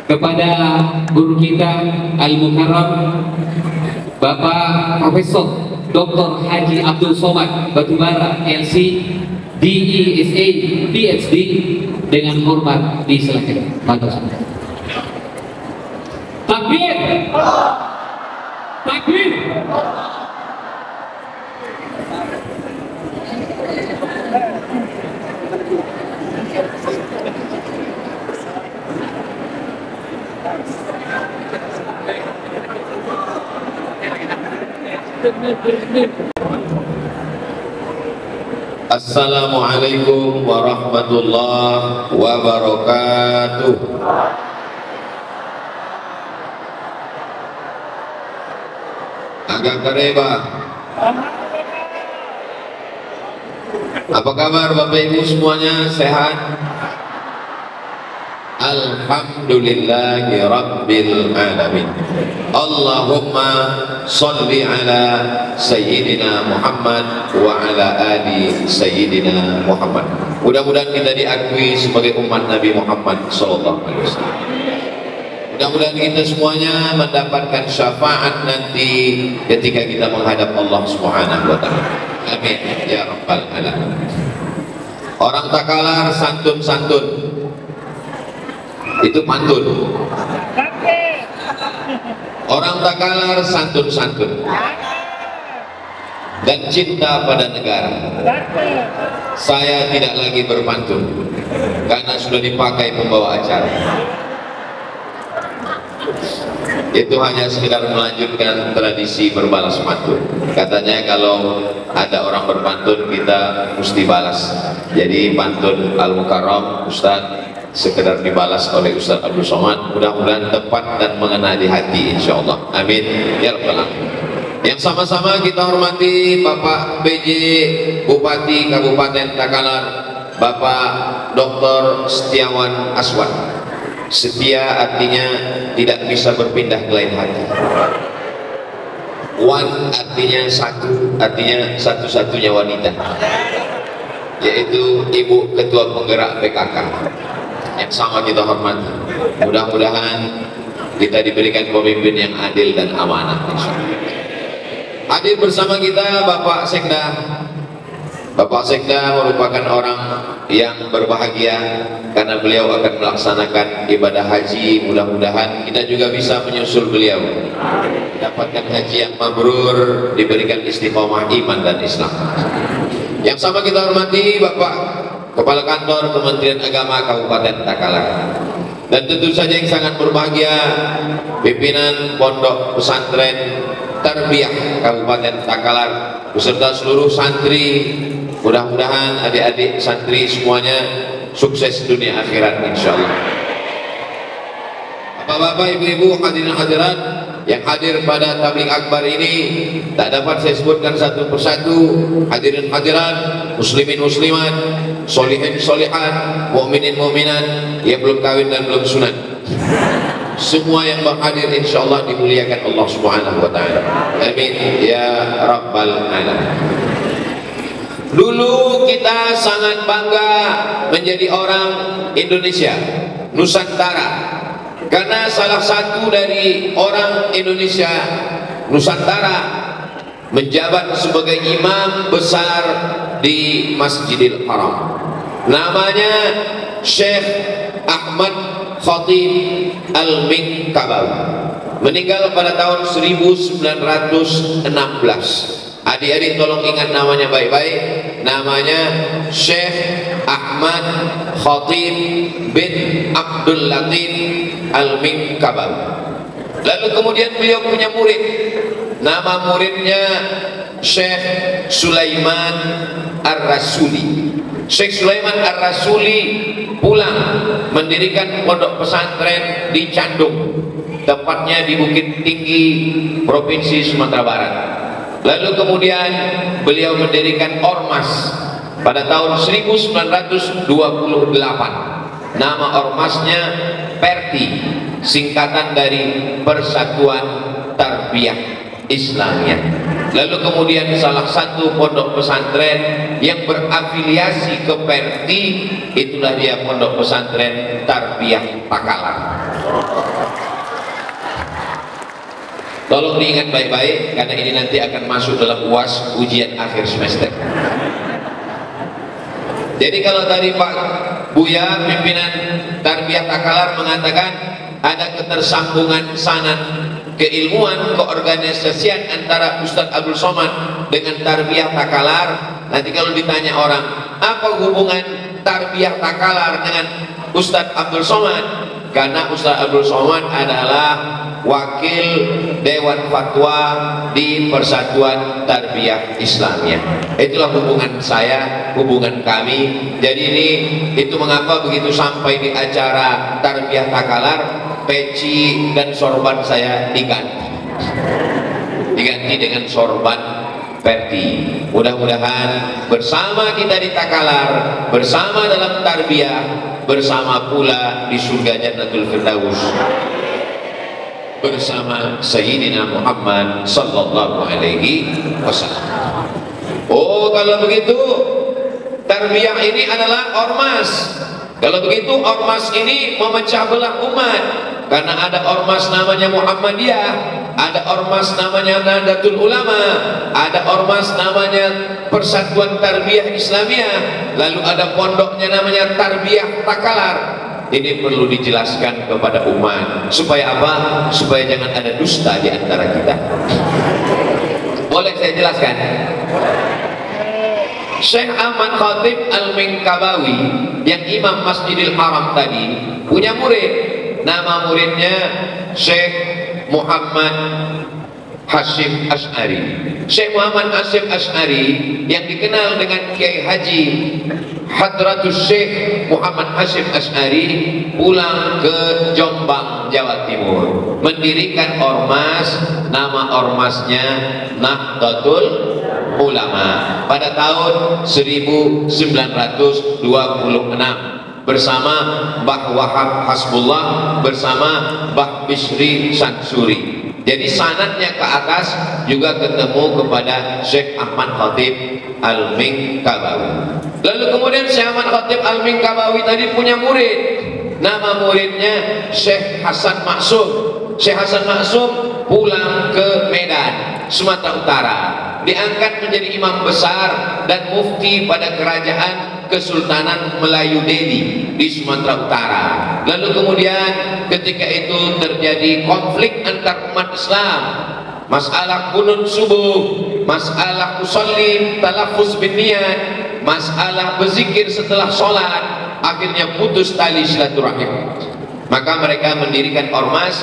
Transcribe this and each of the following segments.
kepada guru kita Al-Mukarram Bapak Profesor Dr. Haji Abdul Somad Batubara LC DESA PhD dengan hormat disilakan. Takbir! Takbir! Assalamualaikum warahmatullahi wabarakatuh. Agak kereba. Apa kabar Bapak Ibu semuanya, sehat? Alhamdulillahi Rabbil Alamin. Allahumma salli ala Sayyidina Muhammad wa ala ali Sayyidina Muhammad. Mudah-mudahan kita diakui sebagai umat Nabi Muhammad SAW. Mudah-mudahan kita semuanya mendapatkan syafaat nanti ketika kita menghadap Allah Subhanahu wa Ta'ala. Amin ya Rabbal Alamin. Orang Takalar santun-santun itu pantun. Orang Takalar santun-santun dan cinta pada negara. Saya tidak lagi berpantun karena sudah dipakai pembawa acara. Itu hanya sekedar melanjutkan tradisi berbalas pantun. Katanya kalau ada orang berpantun kita mesti balas. Jadi pantun Al-Mukarram Ustadz sekedar dibalas oleh Ustaz Abdul Somad, mudah-mudahan tepat dan mengena di hati insyaallah. Amin ya rabbal alamin. Yang sama-sama kita hormati Bapak PJ Bupati Kabupaten Takalar, Bapak Dr. Setiawan Aswan. Setia artinya tidak bisa berpindah ke lain hati. Wan artinya satu, artinya satu-satunya wanita, yaitu Ibu Ketua Penggerak PKK. Yang sama kita hormati. Mudah-mudahan kita diberikan pemimpin yang adil dan amanah. Hadir bersama kita Bapak Sekda. Bapak Sekda merupakan orang yang berbahagia karena beliau akan melaksanakan ibadah haji. Mudah-mudahan kita juga bisa menyusul beliau, mendapatkan haji yang mabrur, diberikan istiqomah iman dan Islam. Yang sama kita hormati Bapak Kepala Kantor Kementerian Agama Kabupaten Takalar, dan tentu saja yang sangat berbahagia pimpinan Pondok Pesantren Tarbiyah Kabupaten Takalar beserta seluruh santri. Mudah-mudahan adik-adik santri semuanya sukses dunia akhirat insyaallah. Bapak-bapak, ibu-ibu, hadirin hadirat yang hadir pada tabligh akbar ini, tak dapat saya sebutkan satu persatu. Hadirin hadirat, muslimin muslimat, solihin solihat, mukminin mukminat yang belum kawin dan belum sunat, semua yang berhadir insyaallah dimuliakan Allah Subhanahu wa Ta'ala. Amin ya Rabbal Alamin. Dulu kita sangat bangga menjadi orang Indonesia, Nusantara, karena salah satu dari orang Indonesia Nusantara menjabat sebagai imam besar di Masjidil Haram. Namanya Syekh Ahmad Khatib Al-Minkabawi, meninggal pada tahun 1916. Adik-adik tolong ingat namanya baik-baik. Namanya Syekh Ahmad Khatib bin Abdul Latif Al-Minkabawi. Lalu kemudian beliau punya murid. Nama muridnya Syekh Sulaiman Ar-Rasuli. Syekh Sulaiman Ar-Rasuli pulang mendirikan pondok pesantren di Candung, tepatnya di Bukit Tinggi, Provinsi Sumatera Barat. Lalu kemudian beliau mendirikan ormas pada tahun 1928. Nama ormasnya Perti, singkatan dari Persatuan Tarbiyah Islamiyah. Lalu kemudian salah satu pondok pesantren yang berafiliasi ke Perti, itulah dia pondok pesantren Tarbiyah Takalar. Tolong diingat baik-baik karena ini nanti akan masuk dalam UAS, ujian akhir semester. Jadi kalau tadi Pak Buya, pimpinan Tarbiyah Takalar, mengatakan ada ketersambungan sanad keilmuan, keorganisasian antara Ustadz Abdul Somad dengan Tarbiyah Takalar. Nanti kalau ditanya orang, apa hubungan Tarbiyah Takalar dengan Ustadz Abdul Somad? Karena Ustadz Abdul Somad adalah wakil Dewan Fatwa di Persatuan Tarbiyah Islamiyah. Itulah hubungan saya, hubungan kami. Jadi itu mengapa begitu sampai di acara Tarbiyah Takalar, peci dan sorban saya diganti dengan sorban Verdi. Mudah-mudahan bersama kita di Takalar, bersama dalam tarbiyah, bersama pula di surga Jannatul Firdaus bersama Sayyidina Muhammad sallallahu alaihi wasallam. Oh, kalau begitu tarbiyah ini adalah ormas. Kalau begitu ormas ini memecah belah umat, karena ada ormas namanya Muhammadiyah, ada ormas namanya Nahdlatul Ulama, ada ormas namanya Persatuan Tarbiyah Islamiyah, lalu ada pondoknya namanya Tarbiyah Takalar. Ini perlu dijelaskan kepada umat supaya apa? Supaya jangan ada dusta di antara kita. Boleh saya jelaskan? Syekh Ahmad Khatib Al-Minkabawi yang imam Masjidil Haram tadi punya murid, nama muridnya Syekh Muhammad Hashim Ash'ari. Syekh Muhammad Hashim Ash'ari yang dikenal dengan Kiai Haji Hadratus Syekh Muhammad Hashim Ash'ari pulang ke Jombang, Jawa Timur, mendirikan ormas, nama ormasnya Nahdlatul Ulama pada tahun 1926 bersama Mbah Wahab Hasbullah bersama Mbah Bisri Sansuri. Jadi sanadnya ke atas juga ketemu kepada Syekh Ahmad Khatib Al-Minkabawi. Lalu kemudian Syekh Ahmad Khatib Al-Minkabawi tadi punya murid, nama muridnya Syekh Hasan Maksum. Syekh Hasan Maksum pulang ke Medan, Sumatera Utara, diangkat menjadi imam besar dan mufti pada kerajaan Kesultanan Melayu Delhi di Sumatera Utara. Lalu kemudian ketika itu terjadi konflik antar umat Islam, masalah kunut subuh, masalah usolli talaffuz bin niyat, masalah berzikir setelah sholat, akhirnya putus tali silaturahim. Maka mereka mendirikan ormas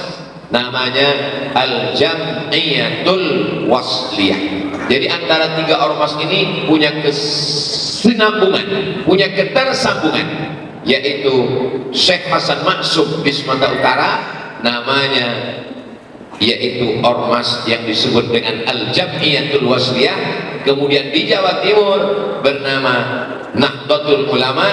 namanya Al-Jam'iyatul Wasliyah. Jadi antara tiga ormas ini punya kesinambungan, punya ketersambungan, yaitu Syekh Hasan Maksum di Sumatera Utara namanya yaitu ormas yang disebut dengan Al-Jam'iyatul Wasliyah. Kemudian di Jawa Timur bernama Nahdlatul Ulama,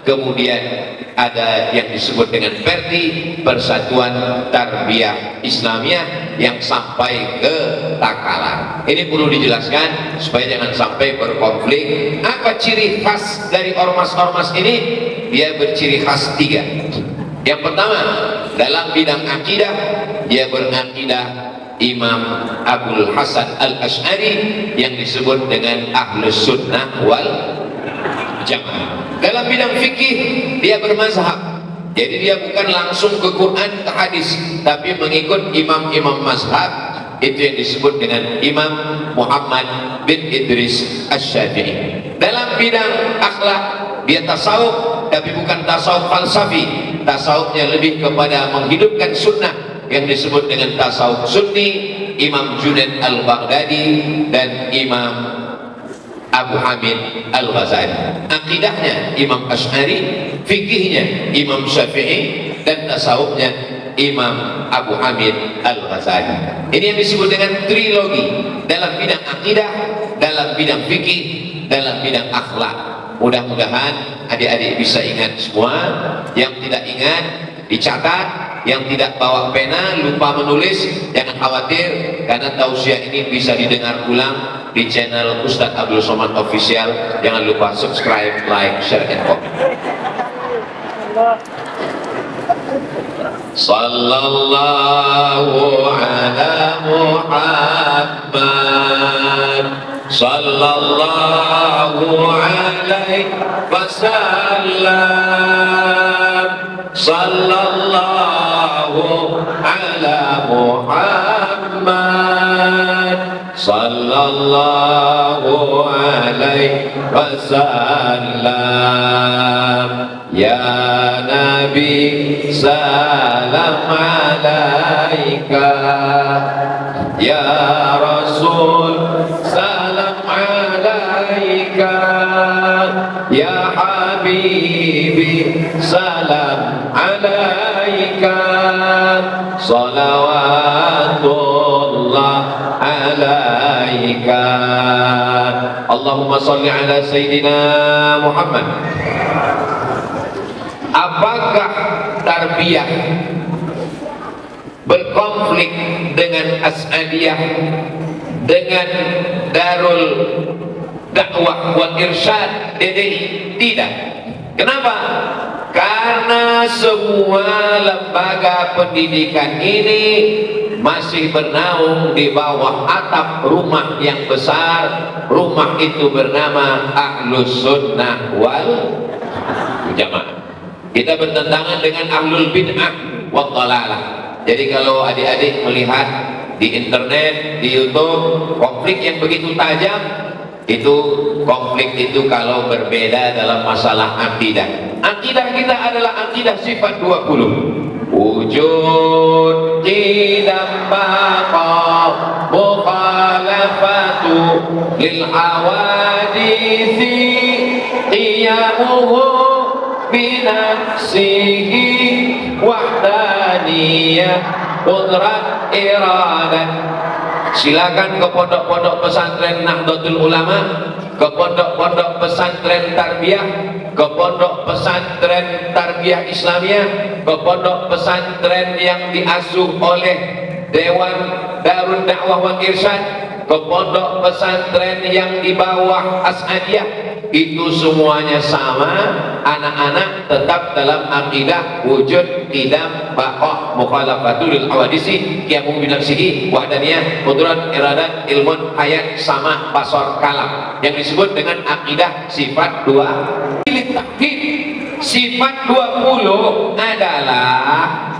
kemudian ada yang disebut dengan Verdi, Persatuan Tarbiyah Islamiyah, yang sampai ke Takalar. Ini perlu dijelaskan supaya jangan sampai berkonflik. Apa ciri khas dari ormas-ormas ini? Dia berciri khas tiga. Yang pertama, dalam bidang akidah, dia berakidah Imam Abdul Hasan Al-Ash'ari yang disebut dengan Ahlus Sunnah wal Jamaah. Dalam bidang fikih dia bermazhab, jadi dia bukan langsung ke Quran ke hadis, tapi mengikut imam-imam mazhab. Itu yang disebut dengan Imam Muhammad bin Idris Asy-Syafi'i. Dalam bidang akhlak dia tasawuf, tapi bukan tasawuf falsafi. Tasawufnya lebih kepada menghidupkan sunnah yang disebut dengan tasawuf sunni. Imam Junaid Al-Baghdadi dan Imam Abu Hamid Al-Ghazali. Akidahnya Imam Ash'ari, fikihnya Imam Syafi'i, dan tasawufnya Imam Abu Hamid Al-Ghazali. Ini yang disebut dengan trilogi dalam bidang akidah, dalam bidang fikih, dalam bidang akhlak. Mudah-mudahan adik-adik bisa ingat semua. Yang tidak ingat dicatat, yang tidak bawa pena lupa menulis jangan khawatir, karena tausiah ini bisa didengar ulang di channel Ustadz Abdul Somad Official. Jangan lupa subscribe, like, share, and comment. Sallallahu ala Muhammad, sallallahu alaihi wasallam, sallallahu ala Muhammad, sallallahu alaihi wasallam. Ya Nabi salam alaika, ya Rasul salam alaika, ya Habibi salam alaika, salawatullah alaika. Allahumma salli ala Sayyidina Muhammad. Apakah tarbiyah berkonflik dengan As'adiyah, dengan Darul Dakwah wal Irsyad DDI? Tidak. Kenapa? Karena semua lembaga pendidikan ini masih bernaung di bawah atap rumah yang besar. Rumah itu bernama Ahlus Sunnah wal Jamaah. Kita bertentangan dengan ahlul bid'ah wa dhalalah. Jadi kalau adik-adik melihat di internet, di YouTube, konflik yang begitu tajam, itu konflik itu kalau berbeda dalam masalah akidah. Akidah kita adalah akidah sifat 20. Wujud qidam baqa mukhalafatu lil hawadisi qiyamuhu binafsihi wahdaniyah qudrat iradat. Silakan ke pondok-pondok pesantren Nahdlatul Ulama, ke pondok-pondok pesantren tarbiyah, ke pondok pesantren tarbiyah Islamiyah, ke pondok pesantren yang diasuh oleh Dewan Darul Dakwah wal Irsyad, ke pondok pesantren yang di bawah As'adiyah. Itu semuanya sama, anak-anak tetap dalam akidah wujud qidam baqa mukhalafatul lil hawadisi qiyamu binafsihi wahdaniyah qudrat iradat ilmun hayat sama basar kalam, yang disebut dengan akidah sifat 2. Sifat 20 adalah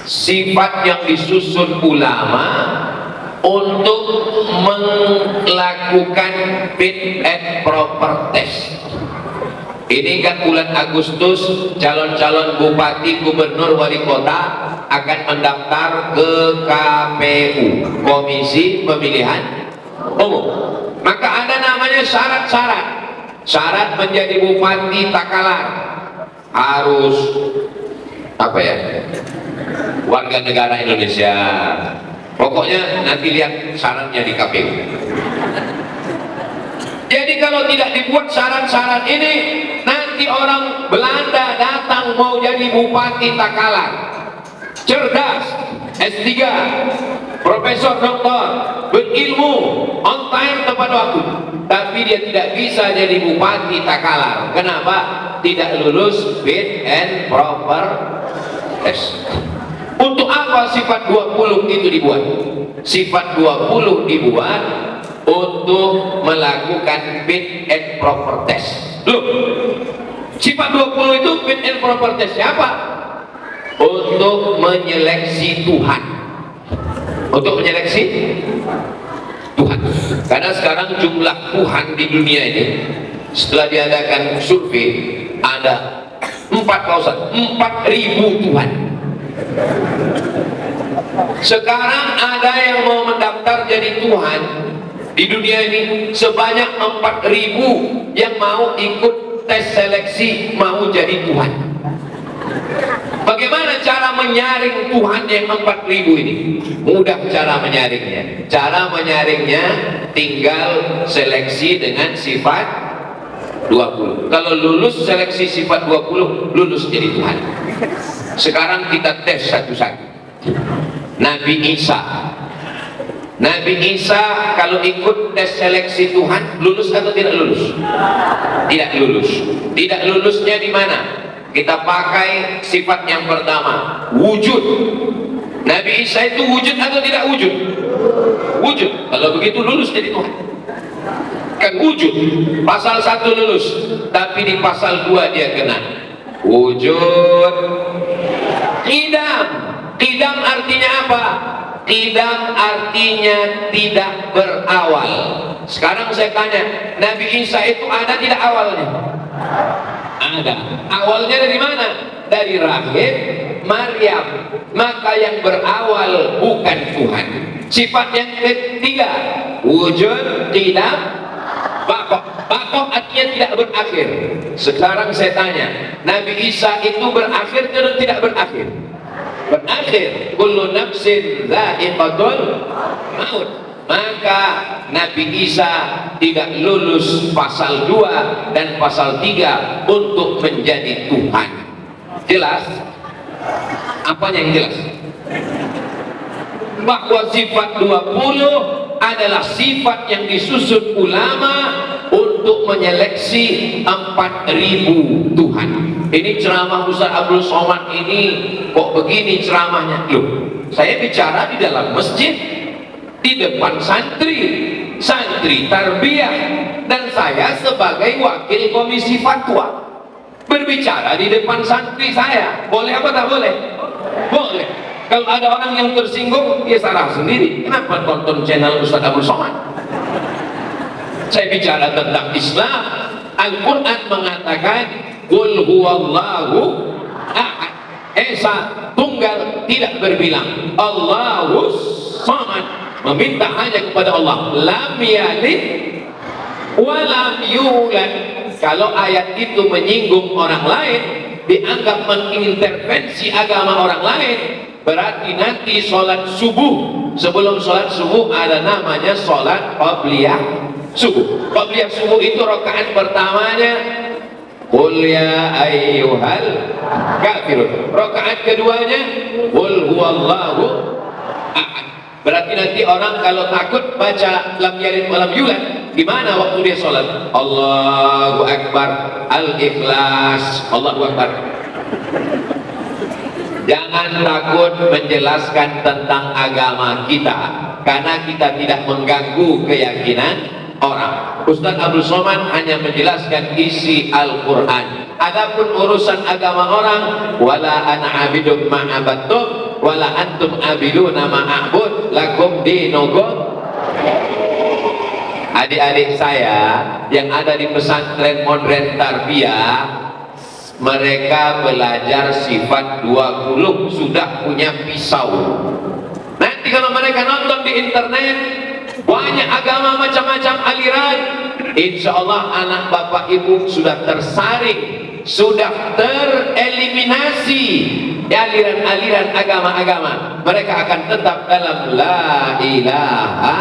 sifat yang disusun ulama untuk melakukan fit and proper test. Ini kan bulan Agustus, calon-calon bupati, gubernur, wali kota akan mendaftar ke KPU, Komisi Pemilihan Umum. Maka ada namanya syarat-syarat. Syarat menjadi bupati Takalar harus apa ya? Warga negara Indonesia. Pokoknya nanti lihat syaratnya di KPU. Jadi kalau tidak dibuat syarat-syarat ini, nanti orang Belanda datang mau jadi bupati Takalar, cerdas, S3, profesor doktor, berilmu, on time tepat waktu, tapi dia tidak bisa jadi bupati Takalar. Kenapa? Tidak lulus fit and proper test. Untuk apa sifat 20 itu dibuat? Sifat 20 dibuat untuk melakukan fit and proper test. Loh, sifat 20 itu fit and proper test siapa? Untuk menyeleksi Tuhan. Untuk menyeleksi Tuhan. Karena sekarang jumlah Tuhan di dunia ini setelah diadakan survei ada 4.000 Tuhan. Sekarang ada yang mau mendaftar jadi Tuhan di dunia ini sebanyak 4.000 yang mau ikut tes seleksi mau jadi Tuhan. Bagaimana cara menyaring Tuhan yang 4.000 ini? Mudah cara menyaringnya. Cara menyaringnya tinggal seleksi dengan sifat 20. Kalau lulus seleksi sifat 20, lulus jadi Tuhan. Sekarang kita tes satu-satu. Nabi Isa. Nabi Isa kalau ikut tes seleksi Tuhan, lulus atau tidak lulus? Tidak lulus. Tidak lulusnya di mana? Kita pakai sifat yang pertama, wujud. Nabi Isa itu wujud atau tidak wujud? Wujud. Kalau begitu lulus jadi Tuhan. Kan wujud. Pasal 1 lulus, tapi di pasal 2 dia kena. Wujud. Qidam. Qidam artinya apa? Qidam artinya tidak berawal. Sekarang saya tanya, Nabi Isa itu ada tidak awalnya? Ada. Awalnya dari mana? Dari rahim Maryam. Maka yang berawal bukan Tuhan. Sifat yang ketiga, wujud, qidam, baqo. Baqo artinya tidak berakhir. Sekarang saya tanya, Nabi Isa itu berakhir atau tidak berakhir? Berakhir. Kullu nafsin dha'iqatul maut. Maka Nabi Isa tidak lulus pasal 2 dan pasal 3 untuk menjadi Tuhan. Jelas? Apanya yang jelas? Bahwa sifat 20 adalah sifat yang disusun ulama untuk menyeleksi 4.000 Tuhan. Ini ceramah Ustaz Abdul Somad ini kok begini ceramahnya? Loh, saya bicara di dalam masjid, di depan santri tarbiyah, dan saya sebagai wakil komisi fatwa berbicara di depan santri saya. Boleh apa tak boleh? Boleh. Kalau ada orang yang tersinggung, dia salah sendiri. Kenapa tonton channel Ustaz Abdul Somad? Saya bicara tentang Islam. Al-Quran mengatakan qul huwallahu ahad. Esa tunggal, tidak berbilang. Allahus samad, meminta hanya kepada Allah. Lam yalid wa lam yulad. Kalau ayat itu menyinggung orang lain, dianggap mengintervensi agama orang lain, berarti nanti sholat subuh, sebelum sholat subuh ada namanya sholat qabliyah subuh. Qabliyah subuh itu rakaat pertamanya qul ya ayyuhal kafirun, rakaat keduanya qul huwallahu ahad. Berarti nanti orang kalau takut baca lam yalid wa lam yulad, gimana waktu dia sholat? Allahu Akbar, Al-Ikhlas, Allahu Akbar. Jangan takut menjelaskan tentang agama kita, karena kita tidak mengganggu keyakinan orang. Ustaz Abdul Somad hanya menjelaskan isi Al-Quran. Adapun urusan agama orang, wala ana abidum ma'abattum wala antum abiduna ma'abud lakum dinukum. Adik-adik saya yang ada di pesantren modern tarbiyah, mereka belajar sifat 20, sudah punya pisau. Nanti kalau mereka nonton di internet banyak agama macam-macam aliran, insya Allah anak bapak ibu sudah tersaring, sudah tereliminasi aliran-aliran agama-agama. Mereka akan tetap dalam la ilaha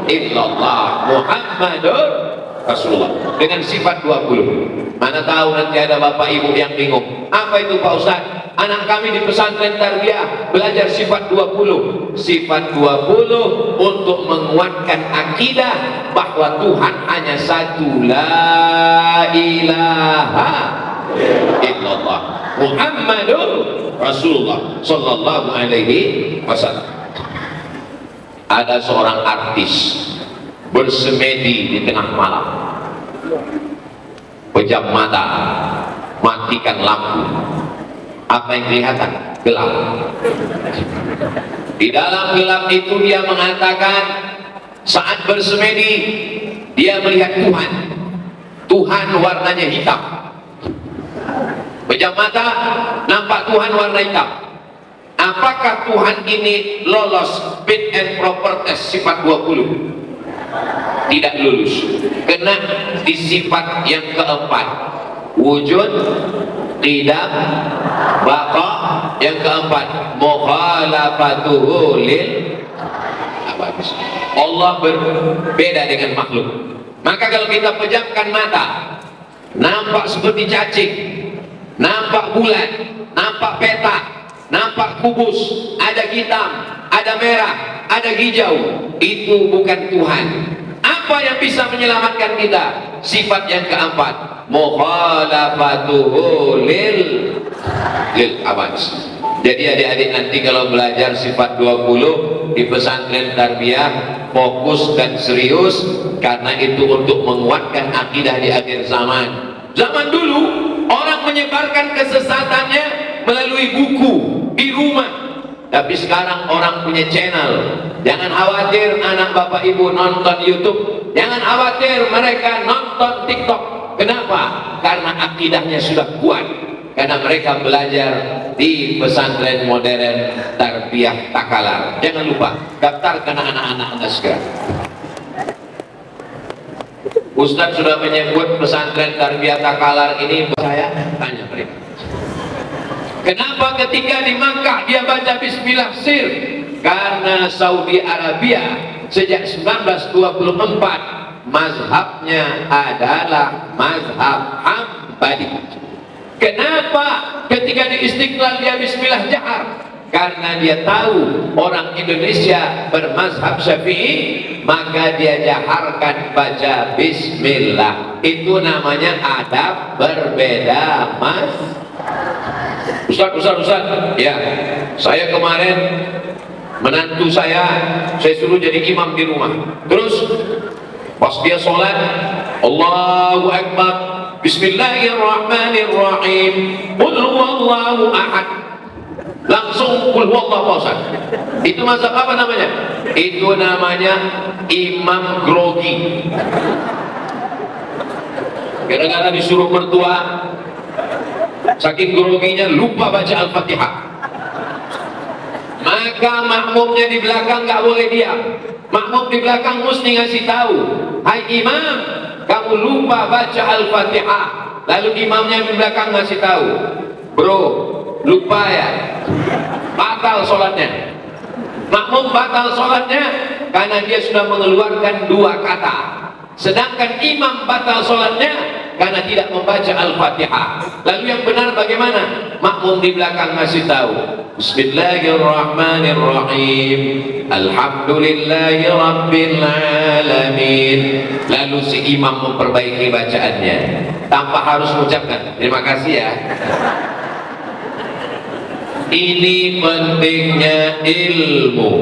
illallah Muhammadur Rasulullah dengan sifat 20. Mana tahu nanti ada bapak ibu yang bingung, apa itu Pak Ustaz? Anak kami di pesantren tarbiyah belajar sifat 20. Sifat 20 untuk menguatkan akidah bahwa Tuhan hanya satu, la ilaha illallah Muhammadur Rasulullah sallallahu alaihi wasallam. Ada seorang artis bersemedi di tengah malam, pejam mata, matikan lampu. Apa yang kelihatan? Gelap. Di dalam gelap itu dia mengatakan, saat bersemedi dia melihat Tuhan. Tuhan warnanya hitam. Pejam mata, nampak Tuhan warna hitam. Apakah Tuhan ini lolos fit and proper test sifat 20? Tidak lulus. Kena di sifat yang keempat, wujud, qidam, baqa. Yang keempat, mukhalafatuhu lil bagus. Allah berbeda dengan makhluk. Maka kalau kita pejamkan mata, nampak seperti cacing, nampak bulan, nampak petak, nampak kubus, ada hitam, ada merah, ada hijau, itu bukan Tuhan. Apa Apa yang bisa menyelamatkan kita? Sifat yang keempat, mukhalafatuhu lil awaj. Jadi adik-adik nanti kalau belajar sifat 20 di pesantren tarbiyah, fokus dan serius, karena itu untuk menguatkan akidah di akhir zaman. Zaman dulu orang menyebarkan kesesatannya melalui buku di rumah. Tapi sekarang orang punya channel. Jangan khawatir anak bapak ibu nonton YouTube, jangan khawatir mereka nonton TikTok. Kenapa? Karena akidahnya sudah kuat, karena mereka belajar di pesantren modern tarbiyah Takalar. Jangan lupa daftarkan anak-anak Anda segera. Ustadz sudah menyebut pesantren tarbiyah Takalar ini, saya tanya mereka, kenapa ketika di Makkah dia baca bismillah sir? Karena Saudi Arabia sejak 1924 mazhabnya adalah mazhab Hambali. Kenapa ketika di Istiqlal dia bismillah jahar? Karena dia tahu orang Indonesia bermazhab Syafi'i, maka dia jaharkan baca bismillah. Itu namanya adab berbeda, Mas. Ustaz, ya, saya kemarin menantu saya suruh jadi imam di rumah. Terus pas dia sholat, Allahu Akbar, Bismillahirrahmanirrahim, Qul huwallahu ahad. Langsung Qul huwallahu ahad. Itu mazhab apa namanya? Itu namanya imam grogi. Gara-gara disuruh mertua, saking groginya lupa baca Al-Fatihah. Maka makmumnya di belakang nggak boleh diam. Makmum di belakang mesti ngasih tahu, hai imam, kamu lupa baca Al-Fatihah. Lalu imamnya di belakang ngasih tahu, bro, lupa ya, batal sholatnya. Makmum batal sholatnya karena dia sudah mengeluarkan 2 kata. Sedangkan imam batal sholatnya karena tidak membaca Al-Fatihah. Lalu yang benar bagaimana? Makmum di belakang ngasih tahu, Bismillahirrahmanirrahim, Alhamdulillahi Rabbil Alamin. Lalu si imam memperbaiki bacaannya tanpa harus mengucapkan terima kasih ya. Ini pentingnya ilmu.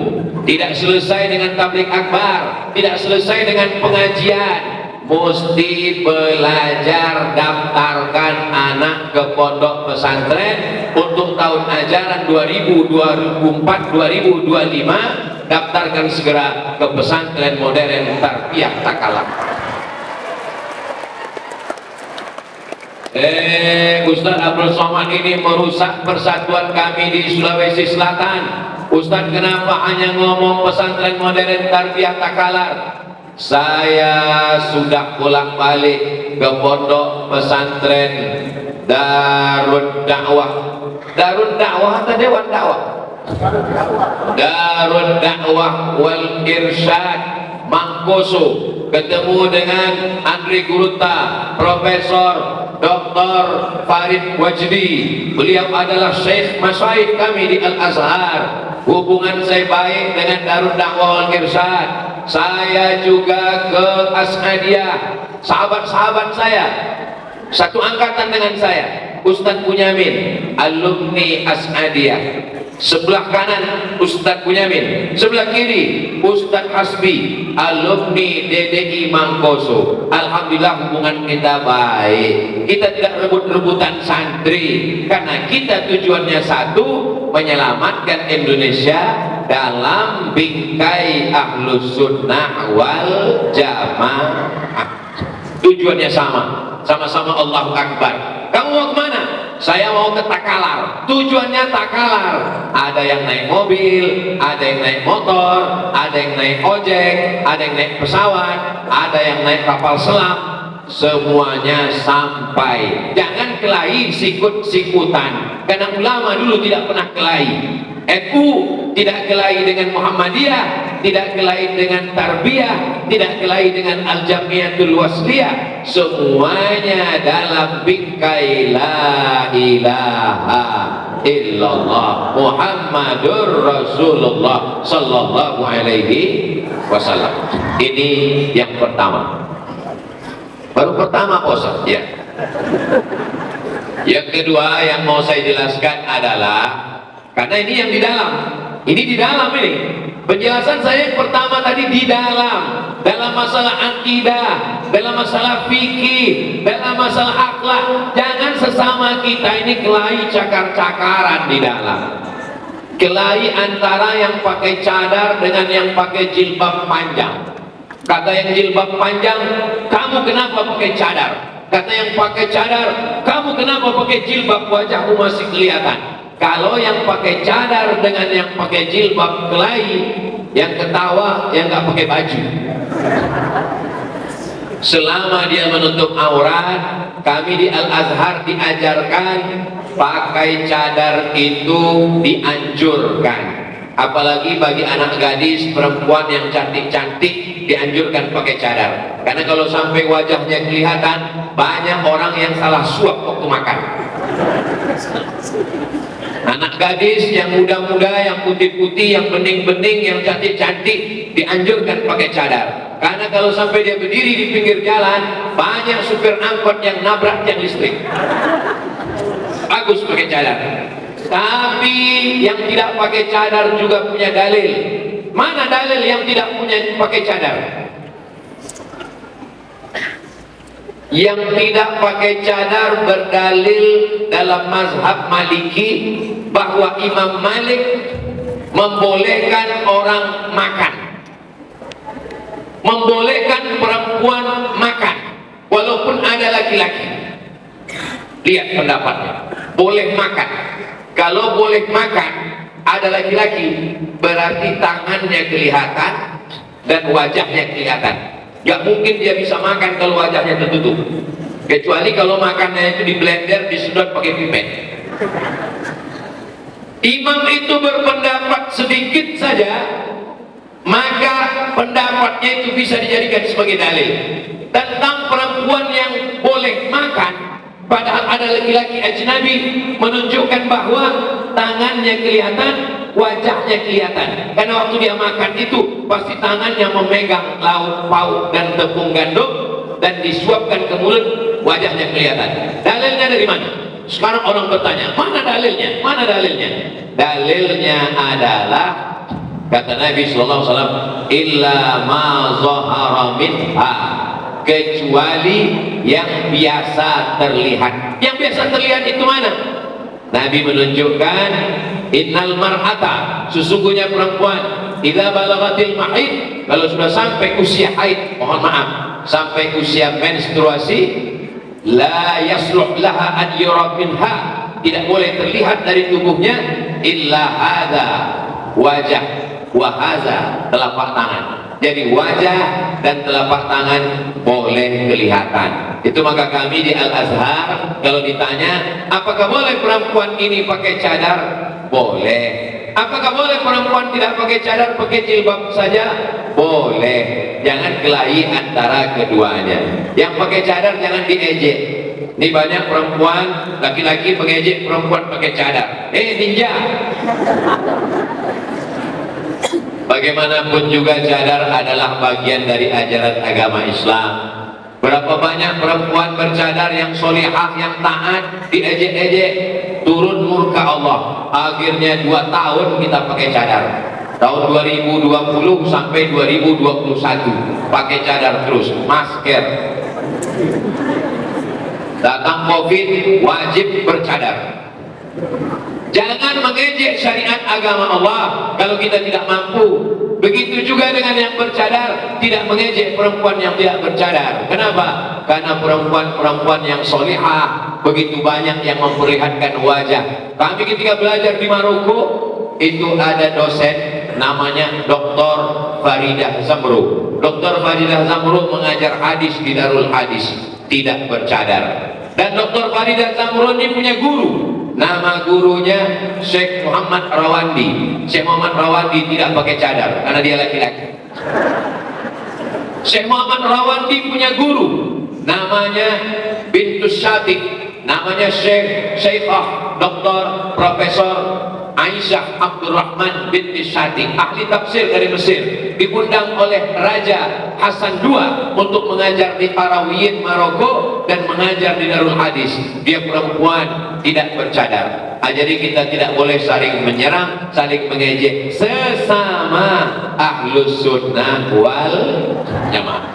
Tidak selesai dengan tabligh akbar, tidak selesai dengan pengajian. Mesti belajar, daftarkan anak ke pondok pesantren untuk tahun ajaran 2024-2025. Daftarkan segera ke pesantren modern tarbiyah Takalar. Ustadz Abdul Somad ini merusak persatuan kami di Sulawesi Selatan. Ustadz, kenapa hanya ngomong pesantren modern tarbiyah Takalar? Saya sudah pulang balik ke pondok pesantren Darud Dakwah. Darud Dakwah atau Dewan Dakwah? Darud Dakwah wal Irsyad Mangkoso. Ketemu dengan Andri Guruta, Profesor Dr. Farid Wajdi. Beliau adalah Syekh Masyaikh kami di Al-Azhar. Hubungan saya baik dengan Darud Dakwah wal Irsyad. Saya juga ke As'adiyah. Sahabat-sahabat saya satu angkatan dengan saya, Ustadz Bunyamin, alumni As'adiyah. Sebelah kanan Ustadz Bunyamin, sebelah kiri Ustadz Hasbi, alumni DDI Mangkoso. Alhamdulillah hubungan kita baik. Kita tidak rebut-rebutan santri, karena kita tujuannya satu, menyelamatkan Indonesia dalam bingkai Ahlus Sunnah wal Jamaah. Tujuannya sama-sama Allahu Akbar. Kamu mau kemana? Saya mau ke Takalar. Tujuannya Takalar. Ada yang naik mobil, ada yang naik motor, ada yang naik ojek, ada yang naik pesawat, ada yang naik kapal selam. Semuanya sampai. Jangan kelahi sikut-sikutan, karena ulama dulu tidak pernah kelahi. NU tidak kelahi dengan Muhammadiyah, tidak kelahi dengan Tarbiyah, tidak kelahi dengan Al-Jamiyatul Wasliyah. Semuanya dalam bingkai la ilaha illallah Muhammadur Rasulullah sallallahu alaihi wasallam. Ini yang pertama. Baru pertama Ustaz, ya. Yang kedua yang mau saya jelaskan adalah, karena ini yang di dalam. Ini di dalam ini. Penjelasan saya yang pertama tadi di dalam masalah akidah, dalam masalah fikih, dalam masalah akhlak. Jangan sesama kita ini kelahi cakar-cakaran di dalam. Kelahi antara yang pakai cadar dengan yang pakai jilbab panjang. Kata yang jilbab panjang, kamu kenapa pakai cadar? Kata yang pakai cadar, kamu kenapa pakai jilbab, wajahmu masih kelihatan. Kalau yang pakai cadar dengan yang pakai jilbab kelahi, yang ketawa yang nggak pakai baju. Selama dia menutup aurat, kami di Al-Azhar diajarkan pakai cadar itu dianjurkan. Apalagi bagi anak gadis, perempuan yang cantik-cantik dianjurkan pakai cadar. Karena kalau sampai wajahnya kelihatan, banyak orang yang salah suap waktu makan. Anak gadis yang muda-muda, yang putih-putih, yang bening-bening, yang cantik-cantik dianjurkan pakai cadar. Karena kalau sampai dia berdiri di pinggir jalan, banyak supir angkot yang nabrak tiang listrik. Bagus pakai cadar. Tapi yang tidak pakai cadar juga punya dalil. Mana dalil yang tidak punya pakai cadar? Yang tidak pakai cadar berdalil dalam mazhab Maliki bahwa Imam Malik membolehkan orang makan, membolehkan perempuan makan walaupun ada laki-laki. Lihat pendapatnya, boleh makan. Kalau boleh makan ada laki-laki, berarti tangannya kelihatan dan wajahnya kelihatan. Gak mungkin dia bisa makan kalau wajahnya tertutup, kecuali kalau makannya itu di blender, disedot pakai pipet. Imam itu berpendapat sedikit saja, maka pendapatnya itu bisa dijadikan sebagai dalil tentang perempuan yang boleh makan. Padahal ada laki-laki ajnabi, menunjukkan bahwa tangannya kelihatan, wajahnya kelihatan. Karena waktu dia makan itu pasti tangannya memegang lauk pauk dan tepung gandum dan disuapkan ke mulut, wajahnya kelihatan. Dalilnya dari mana? Sekarang orang bertanya, mana dalilnya? Mana dalilnya? Dalilnya adalah kata Nabi SAW, illa ma zahara minha, kecuali yang biasa terlihat. Yang biasa terlihat itu mana? Nabi menunjukkan, innal mar'ata, sesungguhnya perempuan, idza balagatil mahid, kalau sudah sampai usia haid, mohon maaf, sampai usia menstruasi, la yasluh laha an yura minha, tidak boleh terlihat dari tubuhnya illa hadza wajah wa hadza telapak tangan. Jadi wajah dan telapak tangan boleh kelihatan. Itu maka kami di Al-Azhar kalau ditanya, apakah boleh perempuan ini pakai cadar? Boleh. Apakah boleh perempuan tidak pakai cadar, pakai jilbab saja? Boleh. Jangan kelahi antara keduanya. Yang pakai cadar jangan diejek. Ini banyak perempuan, laki-laki mengejek perempuan pakai cadar. Ninja. Bagaimanapun juga cadar adalah bagian dari ajaran agama Islam. Berapa banyak perempuan bercadar yang solihah, yang taat, diejek-ejek, turun murka Allah. Akhirnya 2 tahun kita pakai cadar. Tahun 2020 sampai 2021 pakai cadar terus, masker. Datang COVID, wajib bercadar. Jangan mengejek syariat agama Allah kalau kita tidak mampu. Begitu juga dengan yang bercadar, tidak mengejek perempuan yang tidak bercadar. Kenapa? Karena perempuan-perempuan yang solihah begitu banyak yang memperlihatkan wajah. Kami ketika belajar di Maroko, itu ada dosen namanya Dr. Faridah Zamru. Dr. Faridah Zamru mengajar hadis di Darul Hadis, tidak bercadar. Dan Dr. Faridah Zamru ini punya guru. Nama gurunya Syekh Muhammad Rawandi. Syekh Muhammad Rawandi tidak pakai cadar karena dia laki-laki. Syekh Muhammad Rawandi punya guru namanya Bintus Syatiq, namanya Syekhah Dr. Profesor Aisyah Abdurrahman binti Syati, ahli tafsir dari Mesir, diundang oleh Raja Hasan II untuk mengajar di Parawiyin Maroko dan mengajar di Darul Hadis. Dia perempuan, tidak bercadar. Jadi kita tidak boleh saling menyerang, saling mengejek sesama ahlus sunnah wal jamaah.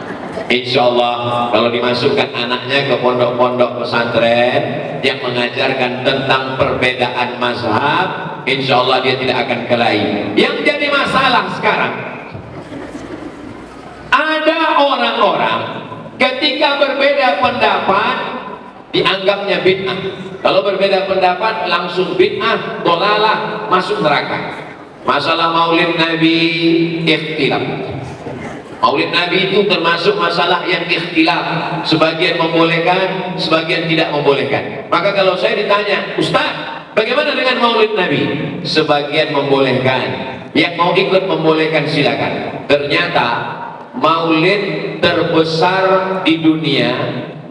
Insya Allah kalau dimasukkan anaknya ke pondok-pondok pesantren yang mengajarkan tentang perbedaan mazhab, insya Allah dia tidak akan kelahi. Yang jadi masalah sekarang, ada orang-orang ketika berbeda pendapat dianggapnya bid'ah. Kalau berbeda pendapat langsung bid'ah, dolalah, masuk neraka. Masalah maulid Nabi ikhtilaf. Maulid Nabi itu termasuk masalah yang ikhtilaf. Sebagian membolehkan, sebagian tidak membolehkan. Maka kalau saya ditanya, Ustaz, bagaimana dengan maulid Nabi? Sebagian membolehkan. Yang mau ikut membolehkan silakan. Ternyata maulid terbesar di dunia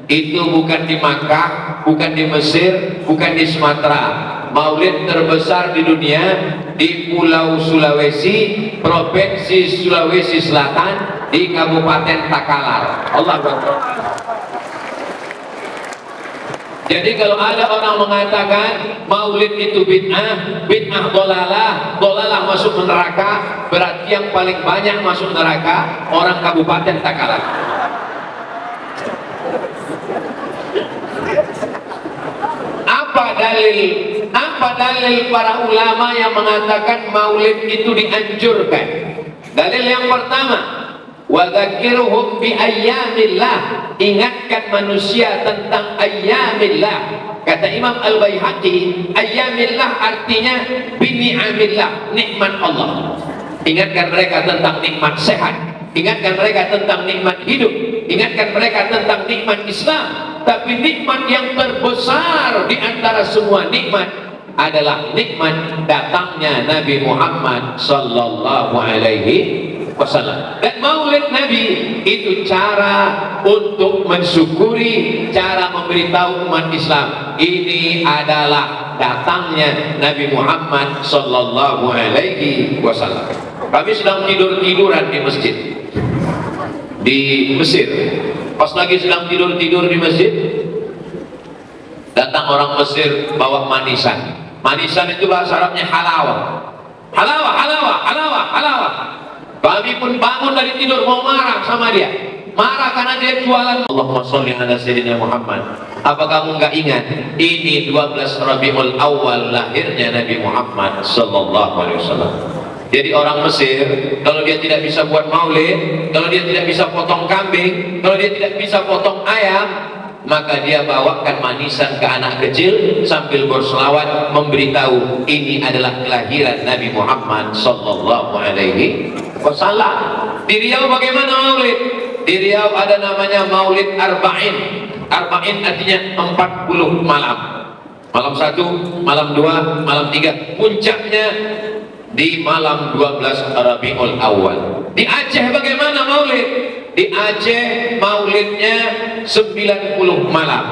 itu bukan di Makkah, bukan di Mesir, bukan di Sumatera. Maulid terbesar di dunia di Pulau Sulawesi, Provinsi Sulawesi Selatan, di Kabupaten Takalar. Allah Akbar. Jadi kalau ada orang mengatakan maulid itu bid'ah, bid'ah dolalah, dolalah masuk neraka, berarti yang paling banyak masuk neraka orang Kabupaten Takalar. Apa dalil para ulama yang mengatakan maulid itu dianjurkan? Dalil yang pertama, wa dzakirhum bi ayyamillah, ingatkan manusia tentang ayyamillah. Kata Imam Al-Baihaqi, ayyamillah artinya bi ni'amillah, nikmat Allah. Ingatkan mereka tentang nikmat sehat, ingatkan mereka tentang nikmat hidup, ingatkan mereka tentang nikmat Islam. Tapi nikmat yang terbesar di antara semua nikmat adalah nikmat datangnya Nabi Muhammad sallallahu alaihi wasallam. Dan maulid Nabi itu cara untuk mensyukuri, cara memberitahu umat Islam ini adalah datangnya Nabi Muhammad sallallahu alaihi wasallam. Kami sedang tidur-tiduran di masjid di Mesir. Pas lagi sedang tidur-tidur di masjid, datang orang Mesir bawa manisan. Manisan itu bahasa Arabnya halawah. Halawah, halawah, halawah, halawah. Kami pun bangun dari tidur mau marah sama dia. Marah karena dia jualan. Allahumma sholli ala sayyidina Muhammad. Apa kamu nggak ingat? Ini 12 Rabiul Awal lahirnya Nabi Muhammad sallallahu alaihi wasallam. Jadi orang Mesir, kalau dia tidak bisa buat maulid, kalau dia tidak bisa potong kambing, kalau dia tidak bisa potong ayam, maka dia bawakan manisan ke anak kecil sambil berselawat memberitahu ini adalah kelahiran Nabi Muhammad sallallahu alaihi wasallam. Di Riau bagaimana maulid? Di Riau ada namanya Maulid Arba'in. Arba'in artinya 40 malam. Malam 1, malam 2, malam 3. Puncaknya di malam 12 Rabiul Awal. Di Aceh bagaimana maulid? Di Aceh maulidnya 90 malam.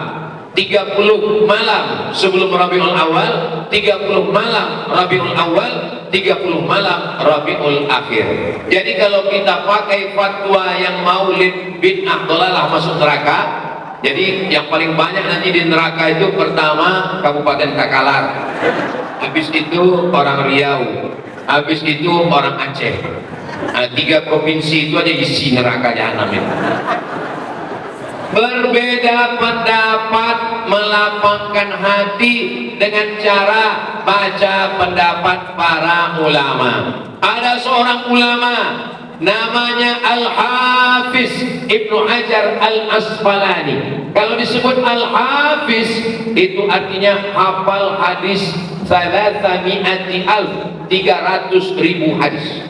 30 malam sebelum Rabiul Awal, 30 malam Rabiul Awal, 30 malam Rabiul Akhir. Jadi kalau kita pakai fatwa yang maulid bid'ah dolalah masuk neraka, jadi yang paling banyak nanti di neraka itu pertama Kabupaten Takalar, habis itu orang Riau, habis itu orang Aceh. Nah, 3 provinsi itu aja isi neraka jahanam itu. Berbeda pendapat melapangkan hati dengan cara baca pendapat para ulama. Ada seorang ulama namanya Al-Hafiz Ibnu Hajar Al-Asqalani. Kalau disebut Al-Hafiz itu artinya hafal hadis 300.000 hadis.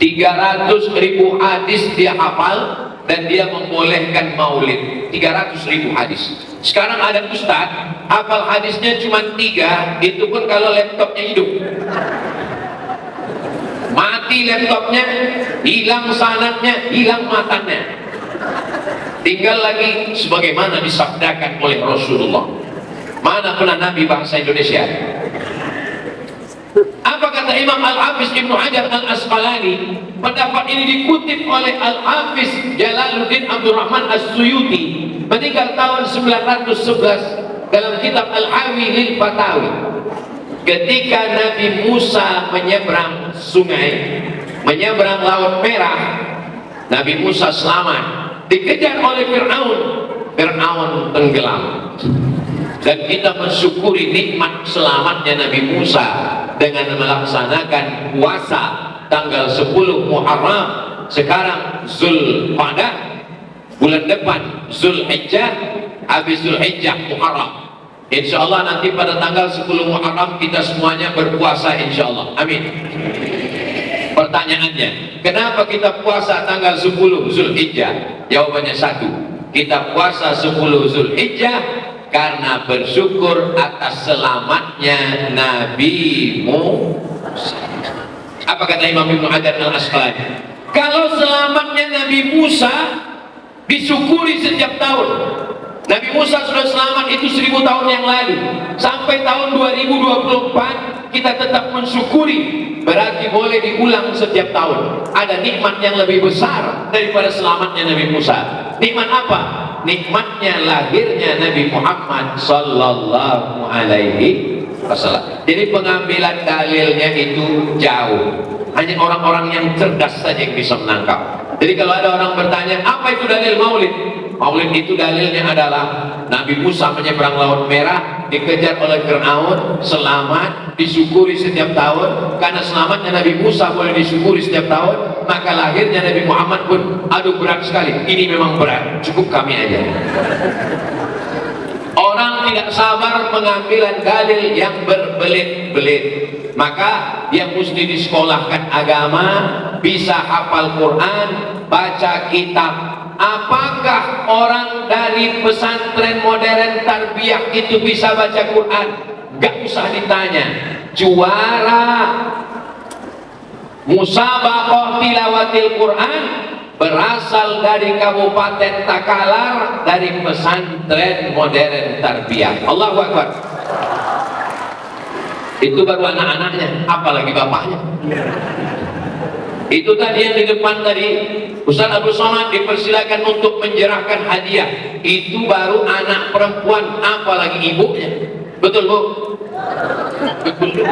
300.000 hadis dia hafal dan dia membolehkan maulid 300.000 hadis. Sekarang ada ustaz hafal hadisnya cuma 3, itu pun kalau laptopnya hidup. Mati laptopnya, hilang sanadnya, hilang matanya. Tinggal lagi sebagaimana disabdakan oleh Rasulullah. Mana pernah Nabi bahasa Indonesia? Apa kata Imam Al-Hafiz Ibnu Hajar Al-Asqalani? Pendapat ini dikutip oleh Al-Hafiz Jalaluddin Abdurrahman As-Suyuti, meninggal tahun 911, dalam kitab Al-Hawi lil Fatawi. Ketika Nabi Musa menyeberang sungai, menyeberang Laut Merah, Nabi Musa selamat, dikejar oleh Fir'aun. Fir'aun tenggelam. Dan kita mensyukuri nikmat selamatnya Nabi Musa dengan melaksanakan puasa tanggal 10 Muharram. Sekarang Zulqa'dah, bulan depan Zulhijjah, habis Zulhijjah Muharram. Insya Allah nanti pada tanggal 10 Muharram kita semuanya berpuasa, insya Allah. Amin. Pertanyaannya, kenapa kita puasa tanggal 10 Zulhijjah? Jawabannya satu, kita puasa 10 Zulhijjah karena bersyukur atas selamatnya Nabi Musa. Apa kata Imam Ibnu Hajar Al-Asqalani? Kalau selamatnya Nabi Musa disyukuri setiap tahun. Nabi Musa sudah selamat itu 1000 tahun yang lalu. Sampai tahun 2024 kita tetap mensyukuri. Berarti boleh diulang setiap tahun. Ada nikmat yang lebih besar daripada selamatnya Nabi Musa. Nikmat apa? Nikmatnya lahirnya Nabi Muhammad Sallallahu Alaihi Wasallam. Jadi pengambilan dalilnya itu jauh. Hanya orang-orang yang cerdas saja yang bisa menangkap. Jadi kalau ada orang bertanya, apa itu dalil maulid? Maulid itu dalilnya adalah Nabi Musa menyeberang Laut Merah, dikejar oleh Fir'aun, selamat, disyukuri setiap tahun. Karena selamatnya Nabi Musa boleh disyukuri setiap tahun, maka lahirnya Nabi Muhammad pun, aduh berat sekali, ini memang berat, cukup kami aja. Orang tidak sabar pengambilan dalil yang berbelit-belit, maka dia mesti disekolahkan agama, bisa hafal Quran, baca kitab. Apakah orang dari pesantren modern tarbiyah itu bisa baca Quran? Gak usah ditanya. Juara musabaqah tilawatil Quran berasal dari Kabupaten Takalar, dari pesantren modern tarbiyah. Allahu Akbar. Itu baru anak-anaknya, apalagi bapaknya. Itu tadi yang di depan tadi, Ustaz Abdul Somad dipersilakan untuk menyerahkan hadiah. Itu baru anak perempuan, apalagi ibunya. Betul Bu? Betul.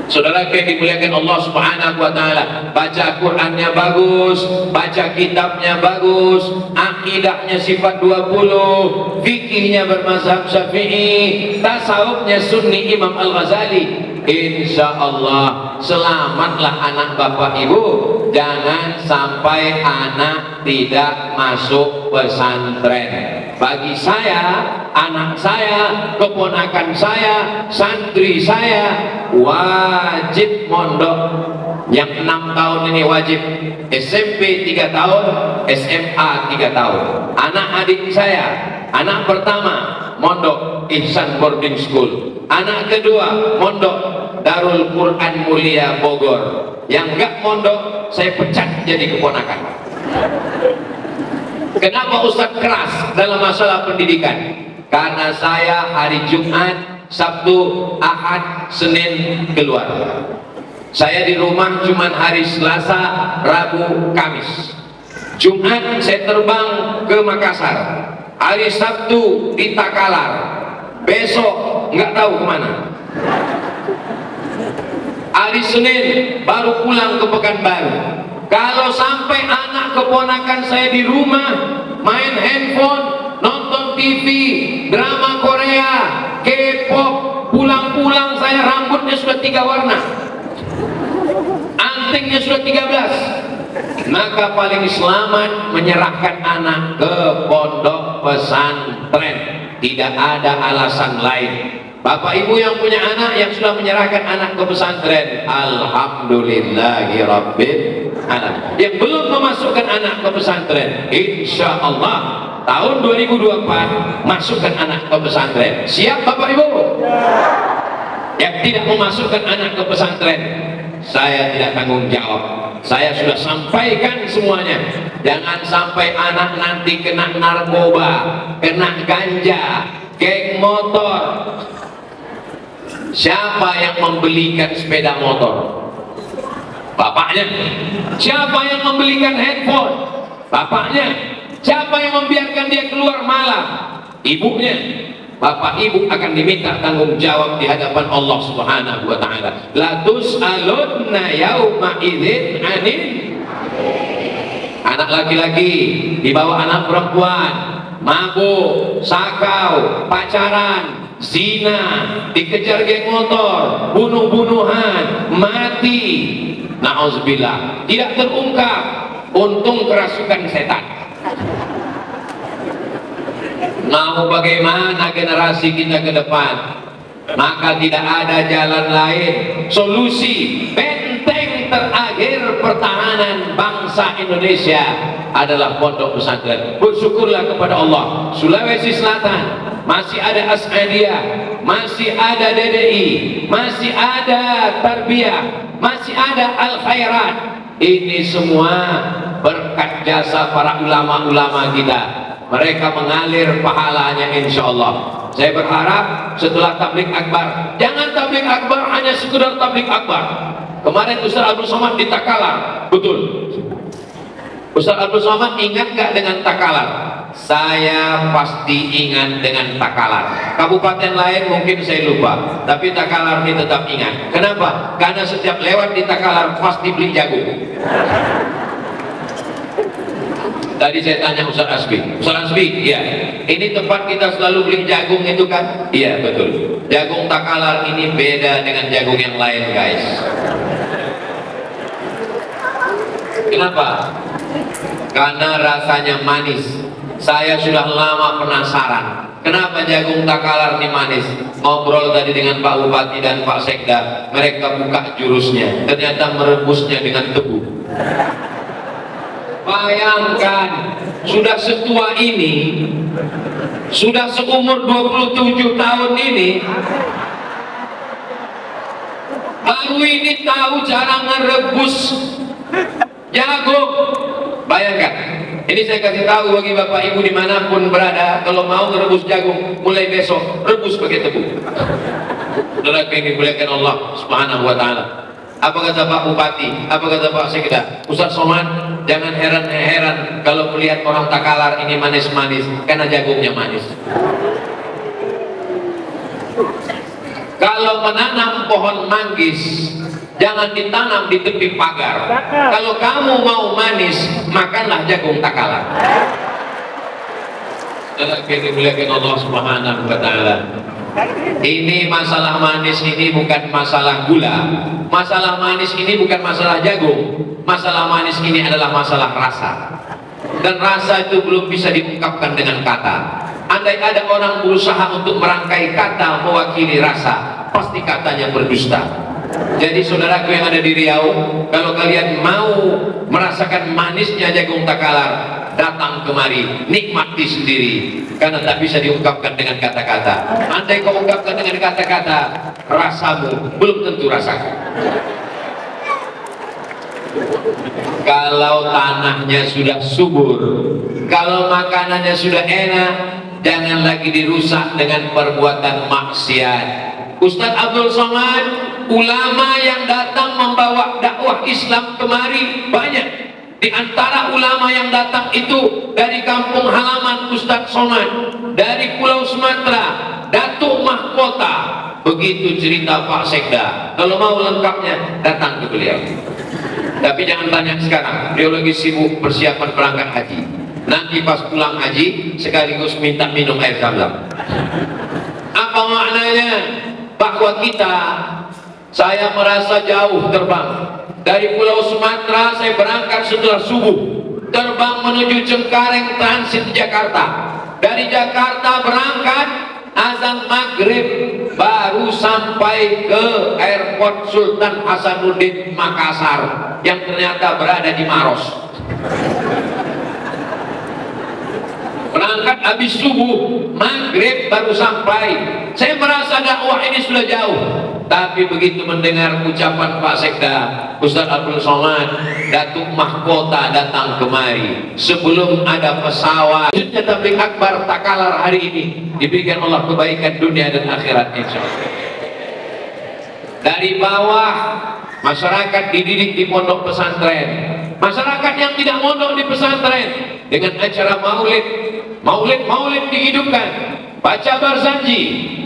Saudara yang dimuliakan Allah Subhanahu wa Ta'ala, baca Qurannya bagus, baca kitabnya bagus, akidahnya sifat 20, fikihnya bermazhab Syafi'i, tasawufnya Sunni Imam Al-Ghazali. Insya Allah selamatlah anak bapak ibu. Jangan sampai anak tidak masuk pesantren. Bagi saya, anak saya, keponakan saya, santri saya wajib mondok. Yang 6 tahun ini wajib, SMP 3 tahun, SMA 3 tahun. Anak adik saya, anak pertama mondok Ihsan Boarding School, anak kedua mondok Darul Quran Mulia Bogor. Yang enggak mondok saya pecat jadi keponakan. Kenapa Ustadz keras dalam masalah pendidikan? Karena saya hari Jumat, Sabtu, Ahad, Senin keluar. Saya di rumah cuma hari Selasa, Rabu, Kamis. Jumat saya terbang ke Makassar. Hari Sabtu di Takalar. Besok nggak tahu kemana. Hari Senin baru pulang ke Pekanbaru. Kalau sampai anak keponakan saya di rumah main handphone, nonton TV, drama Korea, K-pop, pulang-pulang saya rambutnya sudah 3 warna, antingnya sudah 13, maka paling selamat menyerahkan anak ke pondok pesantren. Tidak ada alasan lain. Bapak ibu yang punya anak yang sudah menyerahkan anak ke pesantren, alhamdulillahirabbil alamin. Yang belum memasukkan anak ke pesantren, insya Allah tahun 2024 masukkan anak ke pesantren. Siap Bapak Ibu? Yang tidak memasukkan anak ke pesantren, saya tidak tanggung jawab. Saya sudah sampaikan semuanya. Jangan sampai anak nanti kena narkoba, kena ganja, geng motor. Siapa yang membelikan sepeda motor? Bapaknya. Siapa yang membelikan handphone? Bapaknya. Siapa yang membiarkan dia keluar malam? Ibunya. Bapak ibu akan diminta tanggung jawab di hadapan Allah Subhanahu wa taala. La tus'alunna yauma idzin 'anil. Anak laki-laki di bawah anak perempuan, mabuk, sakau, pacaran, zina, dikejar geng motor, bunuh-bunuhan, mati. Nauzubillah, tidak terungkap. Untung kerasukan setan. Mau bagaimana generasi kita ke depan? Maka tidak ada jalan lain. Solusi benteng terakhir pertahanan bangsa Indonesia adalah pondok pesantren. Bersyukurlah kepada Allah, Sulawesi Selatan masih ada As'adiyah, masih ada DDI, masih ada Tarbiyah, masih ada Al Khairat. Ini semua berkat jasa para ulama-ulama kita. Mereka mengalir pahalanya insya Allah. Saya berharap setelah tabligh akbar, jangan tabligh akbar hanya sekedar tabligh akbar. Kemarin Ustaz Abdul Somad di Takalar, betul. Ustaz Abdul Somad ingat gak dengan Takalar? Saya pasti ingat dengan Takalar. Kabupaten lain mungkin saya lupa, tapi Takalar ini tetap ingat. Kenapa? Karena setiap lewat di Takalar pasti beli jagung. Tadi saya tanya Ustaz Asbi, Ustaz Asbi, iya, ini tempat kita selalu beli jagung itu kan? Iya betul. Jagung Takalar ini beda dengan jagung yang lain, guys. Kenapa? Karena rasanya manis. Saya sudah lama penasaran. Kenapa jagung Takalar ini manis? Ngobrol tadi dengan Pak Bupati dan Pak Sekda, mereka buka jurusnya. Ternyata merebusnya dengan tebu. Bayangkan, sudah setua ini, sudah seumur 27 tahun ini, baru ini tahu cara ngerebus jagung. Bayangkan, ini saya kasih tahu bagi bapak ibu dimanapun berada, kalau mau ngerebus jagung, mulai besok rebus pakai tebu. Saudara yang dimuliakan Allah Subhanahu wa taala. Apa kata Pak Bupati? Apa kata Pak Sekda? Ustaz Somad, jangan heran-heran kalau melihat orang Takalar ini manis-manis, karena jagungnya manis. Kalau menanam pohon manggis, jangan ditanam di tepi pagar. Kalau kamu mau manis, makanlah jagung Takalar. Saudara yang dimuliakan Allah Subhanahu wa taala. Ini masalah manis ini bukan masalah gula. Masalah manis ini bukan masalah jagung. Masalah manis ini adalah masalah rasa. Dan rasa itu belum bisa diungkapkan dengan kata. Andai ada orang berusaha untuk merangkai kata mewakili rasa, pasti katanya berdusta. Jadi saudaraku yang ada di Riau, kalau kalian mau merasakan manisnya jagung Takalar, datang kemari, nikmati sendiri, karena tak bisa diungkapkan dengan kata-kata. Andai kau ungkapkan dengan kata-kata, rasamu belum tentu rasaku. Kalau tanahnya sudah subur, kalau makanannya sudah enak, jangan lagi dirusak dengan perbuatan maksiat. Ustaz Abdul Somad, ulama yang datang membawa dakwah Islam kemari banyak. Di antara ulama yang datang itu dari kampung halaman Ustaz Somad, dari Pulau Sumatera, Datuk Mahkota. Begitu cerita Pak Sekda. Kalau mau lengkapnya, datang ke beliau. Tapi jangan tanya sekarang, beliau lagi sibuk persiapan berangkat haji. Nanti pas pulang haji, sekaligus minta minum air zam-zam. Apa maknanya? Bahwa kita, saya merasa jauh terbang. Dari Pulau Sumatera saya berangkat setelah subuh, terbang menuju Cengkareng, transit Jakarta. Dari Jakarta berangkat, azan maghrib baru sampai ke airport Sultan Hasanuddin Makassar yang ternyata berada di Maros. berangkat habis subuh, maghrib baru sampai. Saya merasa dakwah ini sudah jauh, tapi begitu mendengar ucapan Pak Sekda Ustaz Abdul Somad, Datuk Mahkota datang kemari sebelum ada pesawat. Wujudnya tabligh akbar Takalar hari ini diberikan Allah kebaikan dunia dan akhirat insyaallah. Dari bawah masyarakat dididik di pondok pesantren, masyarakat yang tidak mondok di pesantren dengan acara maulid dihidupkan, baca Barzanji,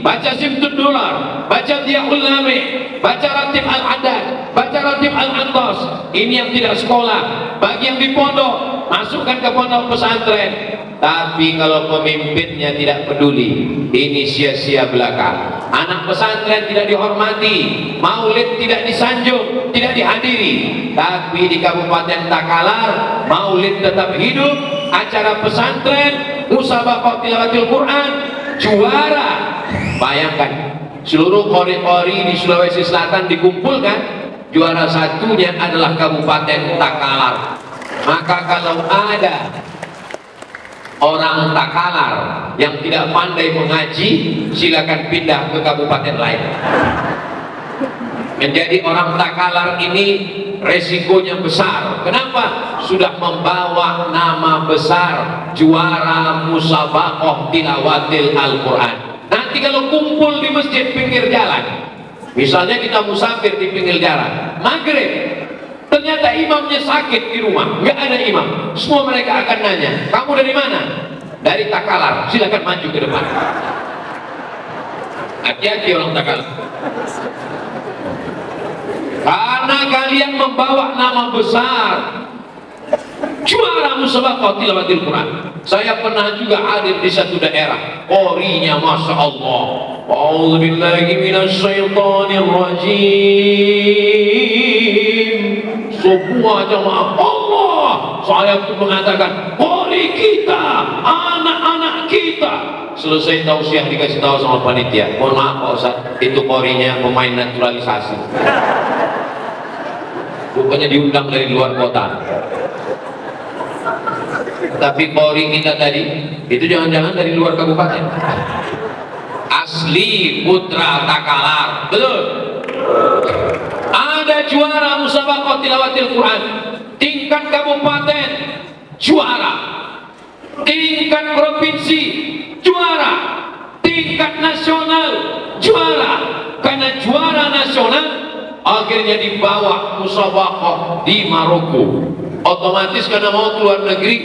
baca Simtud Dolar, baca Diyaul Lame, baca Ratib Al-Adad, baca Ratib Al-Antos. Ini yang tidak sekolah. Bagi yang di pondok, masukkan ke pondok pesantren. Tapi kalau pemimpinnya tidak peduli, ini sia-sia belaka. Anak pesantren tidak dihormati, maulid tidak disanjung, tidak dihadiri. Tapi di Kabupaten Takalar, maulid tetap hidup, acara pesantren, musabaqah tilawatil Quran, juara. Bayangkan, seluruh qori-qori di Sulawesi Selatan dikumpulkan, juara satunya adalah Kabupaten Takalar. Maka kalau ada orang Takalar yang tidak pandai mengaji, silakan pindah ke kabupaten lain. Menjadi orang Takalar ini resikonya besar. Kenapa? Sudah membawa nama besar, juara musabaqah tilawatil Al-Quran. Nanti kalau kumpul di masjid pinggir jalan, misalnya kita musafir di pinggir jalan, maghrib, ternyata imamnya sakit di rumah, nggak ada imam. Semua mereka akan nanya, kamu dari mana? Dari Takalar, silakan maju ke depan. Hati-hati orang Takalar. Karena kalian membawa nama besar, juara musabaqah tilawatil Quran. Saya pernah juga hadir di satu daerah, qorinya masya Allah. A'udzubillahi minasyaitonir rajim. Sebuah jamaah Allah, saya pun mengatakan, qori kita, anak-anak kita. Selesai tausiah dikasih tahu sama panitia, mohon maaf Pak Ustaz, itu qorinya pemain naturalisasi. Rupanya diundang dari luar kota. Tapi qori kita tadi itu jangan-jangan dari luar kabupaten. Asli putra Takalar, betul. Ada juara musabaqah tilawatil Quran, tingkat kabupaten juara, tingkat provinsi juara, tingkat nasional juara. Karena juara nasional akhirnya dibawa musabaqah di Maroko. Otomatis karena mau keluar negeri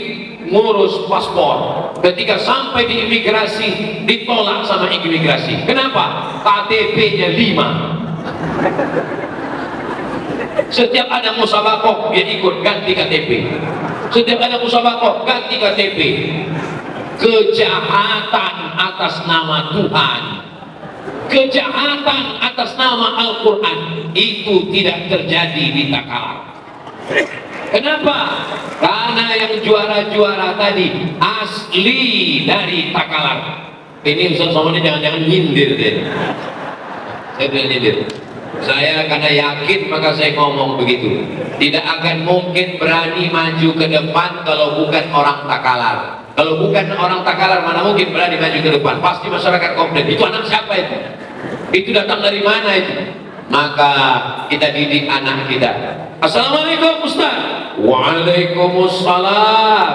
ngurus paspor, ketika sampai di imigrasi ditolak sama imigrasi. Kenapa? KTP-nya 5. Setiap ada musabaqah dia ikut ganti KTP. Setiap ada musabaqah ganti KTP. Kejahatan atas nama Tuhan, kejahatan atas nama Al-Quran itu tidak terjadi di Takalar. Kenapa? Karena yang juara-juara tadi asli dari Takalar. Ini Ustaz Somad ini jangan-jangan nyindir deh. Saya bilang nyindir. Saya karena yakin maka saya ngomong begitu. Tidak akan mungkin berani maju ke depan kalau bukan orang Takalar. Kalau bukan orang Takalar mana mungkin berani maju ke depan. Pasti masyarakat komplain. Itu anak siapa itu? Itu datang dari mana itu? Maka kita didik anak kita. Assalamualaikum Ustaz. Waalaikumsalam.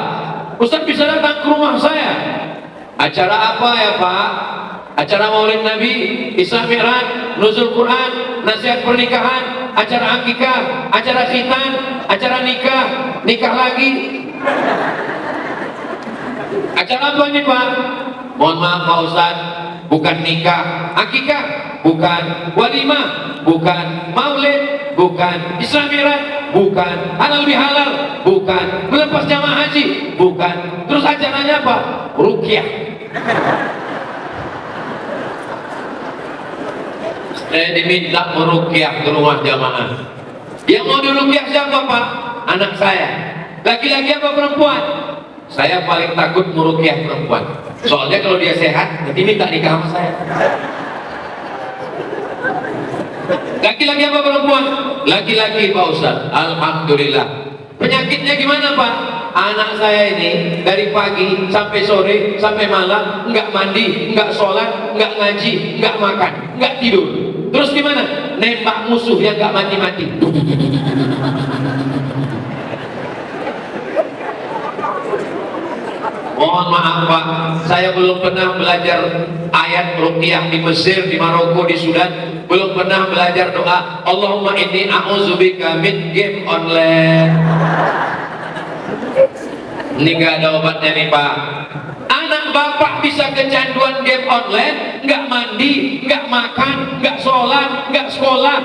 Ustaz bisa datang ke rumah saya. Acara apa ya Pak? Acara Maulid Nabi, Isra Mi'raj, Nuzul Quran, nasihat pernikahan, acara akikah, acara khitan, acara nikah, nikah lagi. Acara apa ini Pak? Mohon maaf Pak Ustaz, bukan nikah, akikah, bukan walimah, bukan maulid, bukan Isra Mi'raj, bukan halal bihalal, bukan melepas jamaah haji, bukan. Terus acaranya apa? Ruqyah. Saya diminta meruqyah ke rumah jamaah. Yang mau diruqyah siapa Pak? Anak saya. Laki-laki apa perempuan? Saya paling takut meruqyah perempuan. Soalnya kalau dia sehat, nanti minta nikah sama saya. Laki-laki apa perempuan? Laki-laki Pak Ustaz. Alhamdulillah. Penyakitnya gimana Pak? anak saya ini dari pagi sampai sore sampai malam nggak mandi, nggak sholat, nggak ngaji, nggak makan, nggak tidur. Terus gimana? Nembak musuh yang nggak mati-mati. Mohon maaf Pak, saya belum pernah belajar ayat ruqyah di Mesir, di Maroko, di Sudan. Belum pernah belajar doa Allahumma inni a'udzubika min game online. Ini nggak ada obatnya nih Pak. Anak bapak bisa kecanduan game online, nggak mandi, nggak makan, nggak sholat, nggak sekolah,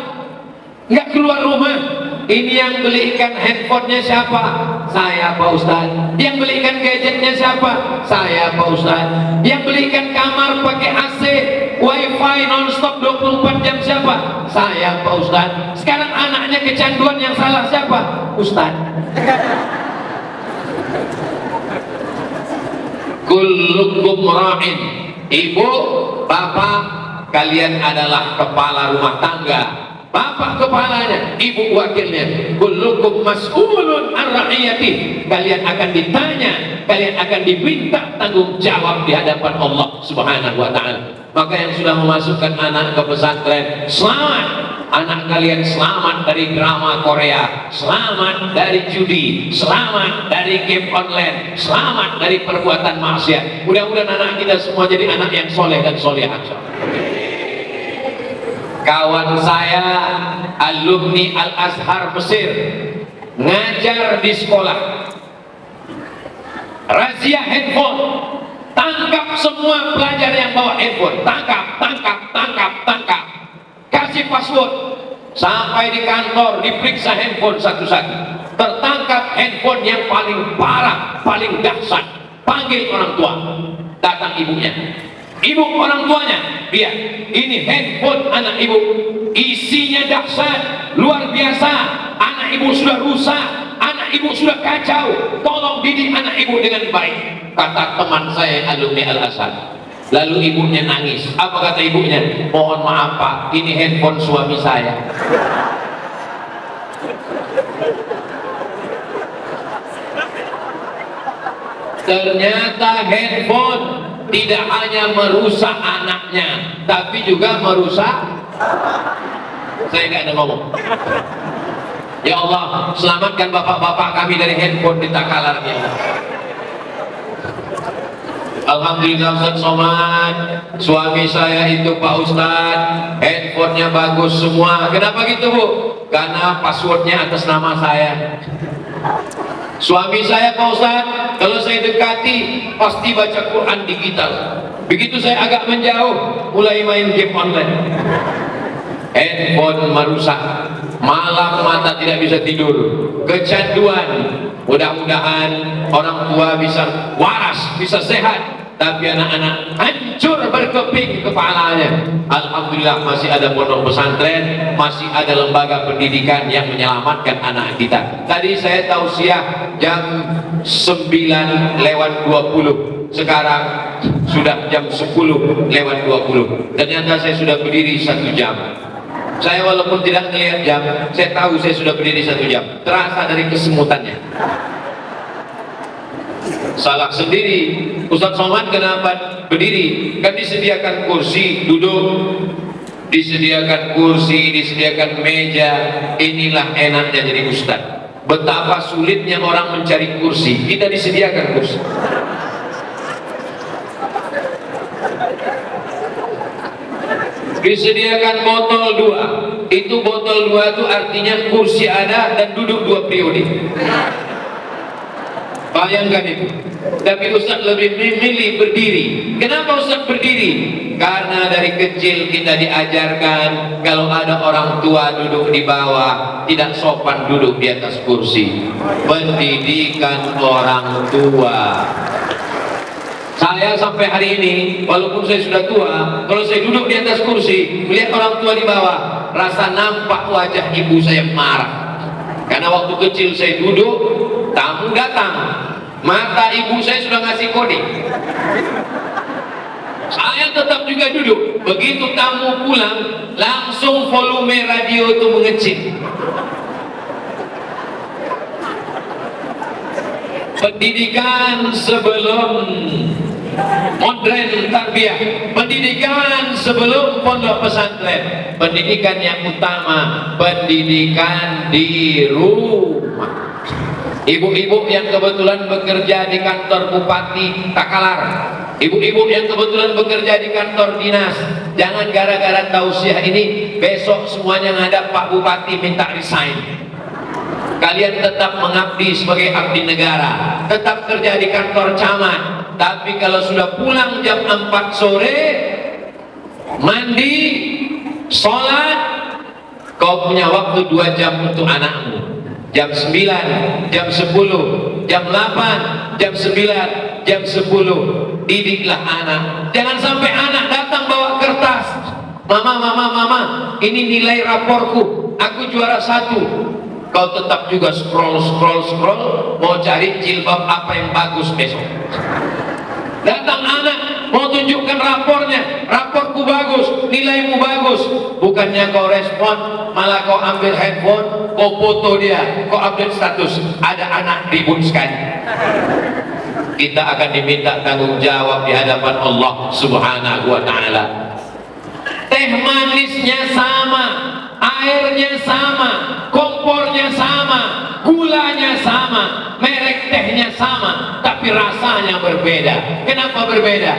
nggak keluar rumah. Ini yang belikan handphonenya siapa? Saya Pak Ustaz. Yang belikan gadgetnya siapa? Saya Pak Ustaz. Yang belikan kamar pakai AC, wifi nonstop 24 jam siapa? Saya Pak Ustaz. Sekarang anaknya kecanduan, yang salah siapa? Ustaz. Kullukum ra'in. Ibu, bapak, kalian adalah kepala rumah tangga. Bapak kepalanya, ibu wakilnya. Kullukum mas'ulun an ra'iyati. Kalian akan ditanya, kalian akan diminta tanggung jawab di hadapan Allah Subhanahu wa taala. Maka yang sudah memasukkan anak ke pesantren, selamat. Anak kalian selamat dari drama Korea, selamat dari judi, selamat dari game online, selamat dari perbuatan maksiat. Mudah-mudahan anak kita semua jadi anak yang soleh dan solehah. Kawan saya alumni Al-Azhar Mesir ngajar di sekolah, razia handphone, tangkap semua pelajar yang bawa handphone, tangkap, kasih password. Sampai di kantor diperiksa handphone satu-satu, tertangkap handphone yang paling parah, paling dahsyat. Panggil orang tua, datang ibunya. Ibu orang tuanya, lihat, ini handphone anak ibu, isinya dahsyat, luar biasa. Anak ibu sudah rusak, anak ibu sudah kacau. Tolong didik anak ibu dengan baik, kata teman saya alumni Al-Azhar. Lalu ibunya nangis. Apa kata ibunya? Mohon maaf Pak, ini handphone suami saya. Ternyata handphone tidak hanya merusak anaknya, tapi juga merusak. Saya nggak ada ngomong. Ya Allah, selamatkan bapak-bapak kami dari handphone di Takalar ya. Alhamdulillah Ustaz Somad, suami saya itu Pak Ustaz, handphonenya bagus semua. Kenapa gitu Bu? Karena passwordnya atas nama saya. Suami saya Pak Ustaz, kalau saya dekati pasti baca Quran digital. Begitu saya agak menjauh, mulai main game online. Handphone merusak, malam mata tidak bisa tidur, kecanduan. Mudah-mudahan orang tua bisa waras, bisa sehat, tapi anak-anak hancur berkeping kepalanya. Alhamdulillah masih ada pondok pesantren, masih ada lembaga pendidikan yang menyelamatkan anak kita. Tadi saya tausiah jam 9:20, sekarang sudah jam 10:20. Ternyata saya sudah berdiri 1 jam. Saya walaupun tidak melihat jam, saya tahu saya sudah berdiri 1 jam. Terasa dari kesemutannya. Salah sendiri. Ustaz Somad kenapa berdiri? Kan disediakan kursi duduk, disediakan kursi, disediakan meja. Inilah enaknya jadi ustaz. Betapa sulitnya orang mencari kursi, kita disediakan kursi. Disediakan botol 2. Itu botol 2 itu artinya kursi ada dan duduk 2 periode. Bayangkan itu. Tapi Ustaz lebih memilih berdiri. Kenapa Ustaz berdiri? Karena dari kecil kita diajarkan kalau ada orang tua duduk di bawah, tidak sopan duduk di atas kursi. Pendidikan orang tua. Saya sampai hari ini, walaupun saya sudah tua, kalau saya duduk di atas kursi, melihat orang tua di bawah, rasa nampak wajah ibu saya marah. Karena waktu kecil saya duduk, tamu datang, mata ibu saya sudah ngasih kode. Saya tetap juga duduk. Begitu tamu pulang, langsung volume radio itu mengecil. pendidikan sebelum modern tarbiyah, pendidikan sebelum pondok pesantren, pendidikan yang utama, pendidikan di rumah. Ibu-ibu yang kebetulan bekerja di kantor Bupati Takalar, ibu-ibu yang kebetulan bekerja di kantor dinas, jangan gara-gara tausiah ini besok semuanya ngadap Pak Bupati minta resign. Kalian tetap mengabdi sebagai abdi negara, tetap kerja di kantor camat, tapi kalau sudah pulang jam 4 sore, mandi, sholat, kau punya waktu 2 jam untuk anakmu. Jam 9, jam 10, jam 8, jam 9, jam 10, didiklah anak. Jangan sampai anak datang bawa kertas, mama, ini nilai raporku, aku juara 1. Kau tetap juga scroll, mau cari jilbab apa yang bagus besok. Datang anak, mau tunjukkan rapornya, raporku bagus, nilaimu bagus. Bukannya kau respon, malah kau ambil handphone, kau foto dia, kau update status. Ada anak ribut sekali. Kita akan diminta tanggung jawab di hadapan Allah Subhanahu wa ta'ala. Teh manisnya sama, airnya sama, kompornya sama, gulanya sama, merek tehnya sama, tapi rasanya berbeda. Kenapa berbeda?